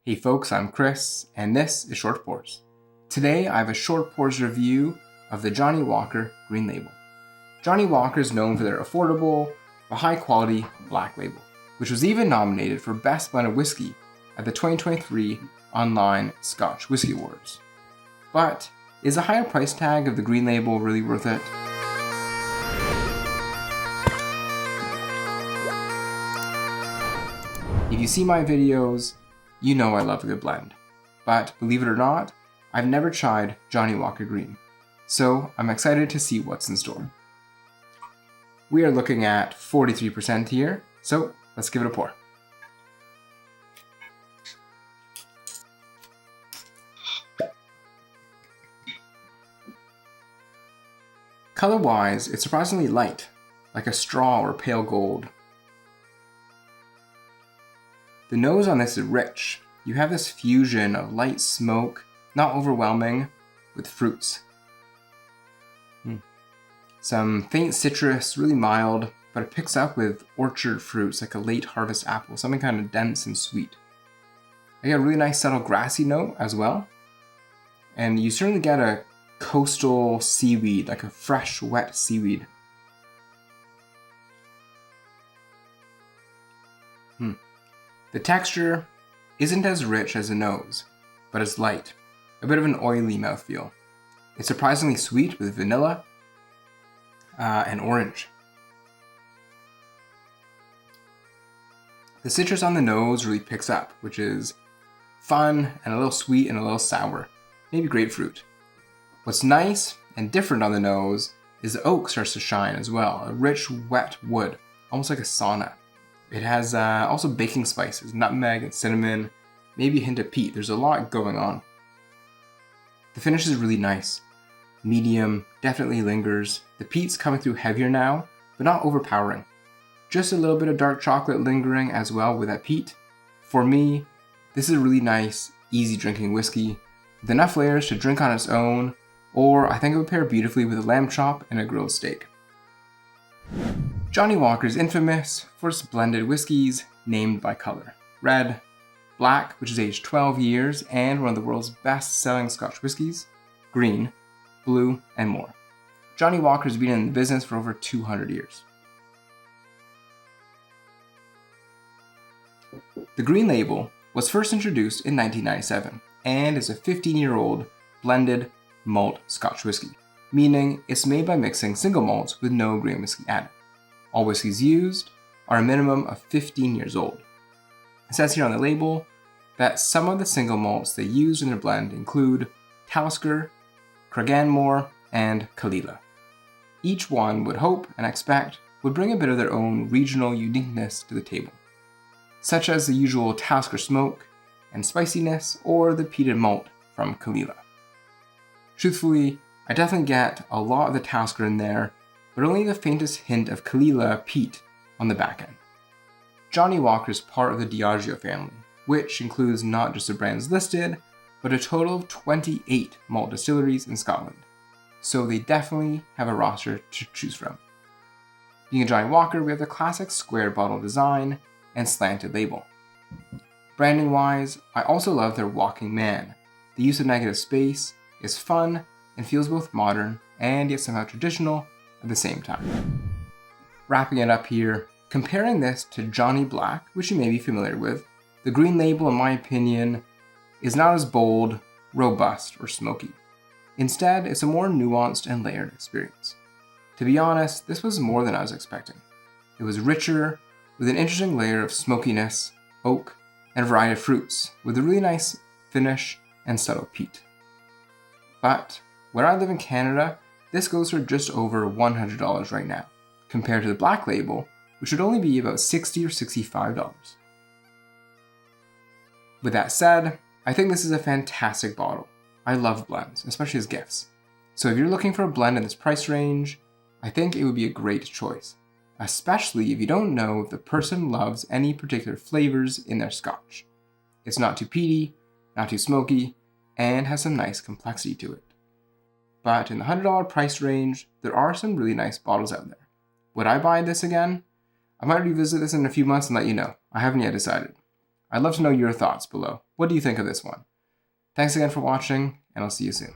Hey folks, I'm Chris, and this is Short Pours. Today I have a Short Pours review of the Johnnie Walker Green Label. Johnnie Walker is known for their affordable but high quality black label, which was even nominated for Best Blended Whiskey at the 2023 online Scotch Whisky Awards. But is the higher price tag of the Green Label really worth it? If you see my videos, you know I love a good blend. But believe it or not, I've never tried Johnnie Walker Green, so I'm excited to see what's in store. We are looking at 43% here, so let's give it a pour. Color-wise, it's surprisingly light, like a straw or pale gold. The nose on this is rich. You have this fusion of light smoke, not overwhelming, with fruits. Some faint citrus, really mild, but it picks up with orchard fruits like a late harvest apple, something kind of dense and sweet. I get a really nice subtle grassy note as well. And you certainly get a coastal seaweed, like a fresh, wet seaweed. The texture isn't as rich as the nose, but it's light, a bit of an oily mouthfeel. It's surprisingly sweet with vanilla and orange. The citrus on the nose really picks up, which is fun and a little sweet and a little sour, maybe grapefruit. What's nice and different on the nose is the oak starts to shine as well, a rich, wet wood, almost like a sauna. It has also baking spices, nutmeg and cinnamon, maybe a hint of peat. There's a lot going on. The finish is really nice. Medium, definitely lingers. The peat's coming through heavier now, but not overpowering. Just a little bit of dark chocolate lingering as well with that peat. For me, this is a really nice, easy drinking whiskey with enough layers to drink on its own, or I think it would pair beautifully with a lamb chop and a grilled steak. Johnnie Walker is infamous for its blended whiskeys named by color. Red, black, which is aged 12 years and one of the world's best-selling Scotch whiskies, green, blue, and more. Johnnie Walker has been in the business for over 200 years. The Green Label was first introduced in 1997 and is a 15-year-old blended malt Scotch whiskey, meaning it's made by mixing single malts with no grain whiskey added. All whiskeys used are a minimum of 15 years old. It says here on the label that some of the single malts they used in their blend include Talisker, Cragganmore, and Caol Ila. Each one would hope and expect would bring a bit of their own regional uniqueness to the table, such as the usual Talisker smoke and spiciness or the peated malt from Caol Ila. Truthfully, I definitely get a lot of the Talisker in there, but only the faintest hint of Caol Ila peat on the back end. Johnnie Walker is part of the Diageo family, which includes not just the brands listed, but a total of 28 malt distilleries in Scotland. So they definitely have a roster to choose from. Being a Johnnie Walker, we have the classic square bottle design and slanted label. Branding wise, I also love their walking man. The use of negative space is fun and feels both modern and yet somehow traditional at the same time. Wrapping it up here, comparing this to Johnnie Black, which you may be familiar with, the Green Label, in my opinion, is not as bold, robust, or smoky. Instead, it's a more nuanced and layered experience. To be honest, this was more than I was expecting. It was richer, with an interesting layer of smokiness, oak, and a variety of fruits, with a really nice finish and subtle peat. But where I live in Canada, this goes for just over $100 right now, compared to the Black Label, which would only be about $60 or $65. With that said, I think this is a fantastic bottle. I love blends, especially as gifts. So if you're looking for a blend in this price range, I think it would be a great choice, especially if you don't know if the person loves any particular flavors in their Scotch. It's not too peaty, not too smoky, and has some nice complexity to it. But in the $100 price range, there are some really nice bottles out there. Would I buy this again? I might revisit this in a few months and let you know. I haven't yet decided. I'd love to know your thoughts below. What do you think of this one? Thanks again for watching, and I'll see you soon.